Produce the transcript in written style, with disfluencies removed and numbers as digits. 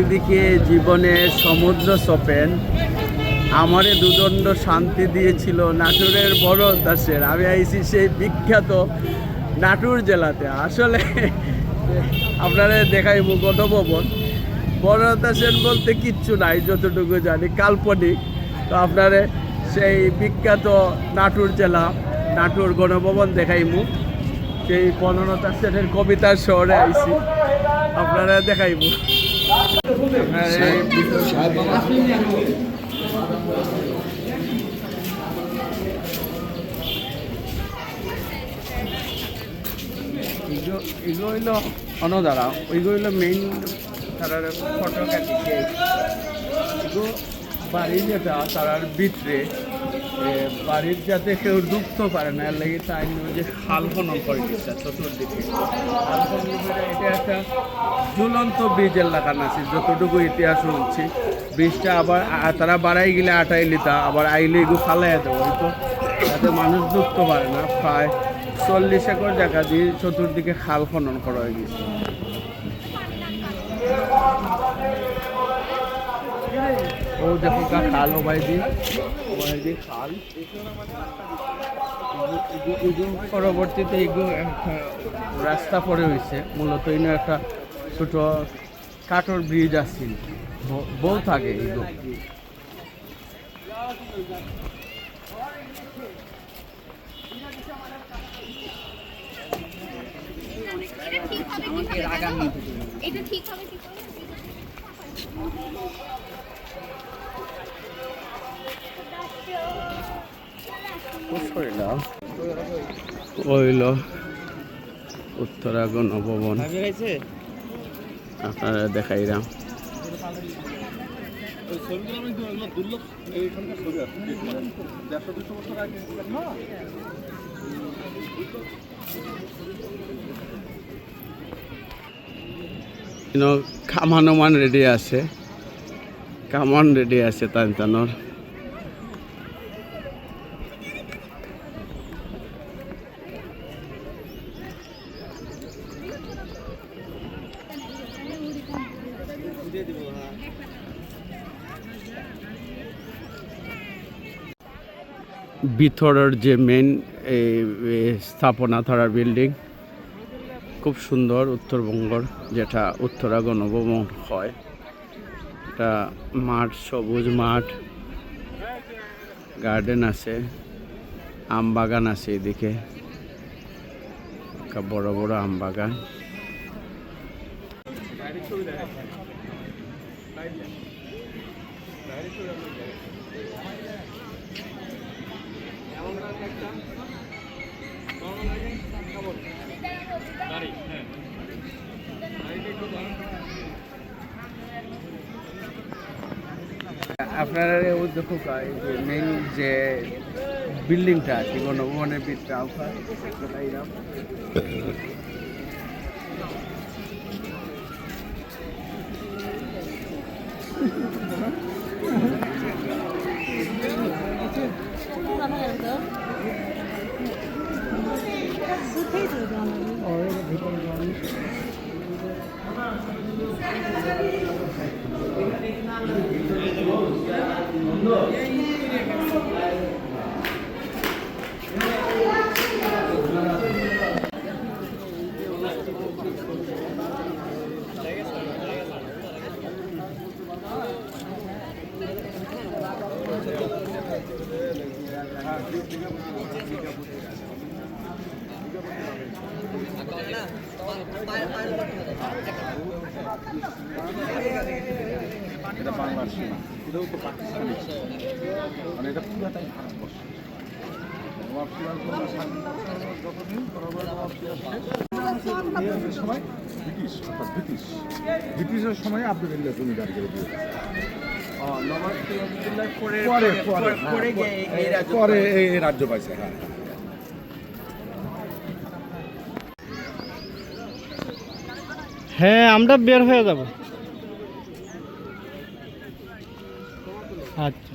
চারিদিকে জীবনের সমুদ্র সোপেন আমারে দুদণ্ড শান্তি দিয়েছিল নাটোরের বড় দাসের। আমি আইছি সেই বিখ্যাত নাটোর জেলাতে। আসলে আপনারা দেখাইব গণভবন। বড় দাসের বলতে কিচ্ছু নাই, যতটুকু জানি কাল্পনিক। তো আপনারা সেই বিখ্যাত নাটোর জেলা নাটোর গণভবন দেখাইমু। সেই বনলতা সেনের কবিতার শহরে আইছি, আপনারা দেখাইব। এগুলো হইল অনদারা, ওইগুলো হইল মেইন তারার ফটো কাটিছে। এগুলো বাড়ির যেটা তারার ভিতরে বাড়ির যাতে কেউ ঢুকতে পারে না, এর লাগে তাই যে খাল খনন করে দিচ্ছে চতুর্দিকে। খাল খনন করে এটা একটা ঝুলন্ত ব্রিজের লাগানো আছে, যতটুকু ইতিহাস শুনছি। ব্রিজটা আবার তারা বাড়াই গেলে আটাই লিতা, আবার আইলে এগুলো ফালাই দেবো হয়তো, যাতে মানুষ ঢুকতে পারে না। প্রায় 40 একর জায়গা দিয়ে চতুর্দিকে খাল খনন করা হয়ে গেছে। ও দেখো খাল ওবাই দি খাল। পরবর্তীতে এগুলো রাস্তা পরে হয়েছে। মূলত এনে একটা ছোট কাঠের ব্রিজ আছে, বহু থাকে এগুলো। এটা ঠিক হবে কি করে ওইল উত্তরা গণভবন, আপনারা দেখাইলাম। কামান রেডি আছে, কামান রেডি আছে তানোর। ভিতরের যে মেন স্থাপনা ধরার বিল্ডিং খুব সুন্দর, উত্তরবঙ্গর যেটা উত্তরা গণভবন হয়। এটা মাঠ, সবুজ মাঠ, গার্ডেন আছে, আম বাগান আছে এদিকে, বড় বড় আম বাগান। আপনারা দেখো মেইন যে বিল্ডিংটা আছে গণভবনের ভিতরে এটা বাংলাদেশ না, এটাও তো পাকিস্তানি, মানে এটা পুরাটাই ভারতবর্ষ। সময় ব্রিটিশের সময় আপনাদের জমিদার করে দিয়েছে। পরে এই রাজ্য পাইছে। হ্যাঁ, হ্যাঁ, আমরা বের হয়ে যাব। আচ্ছা।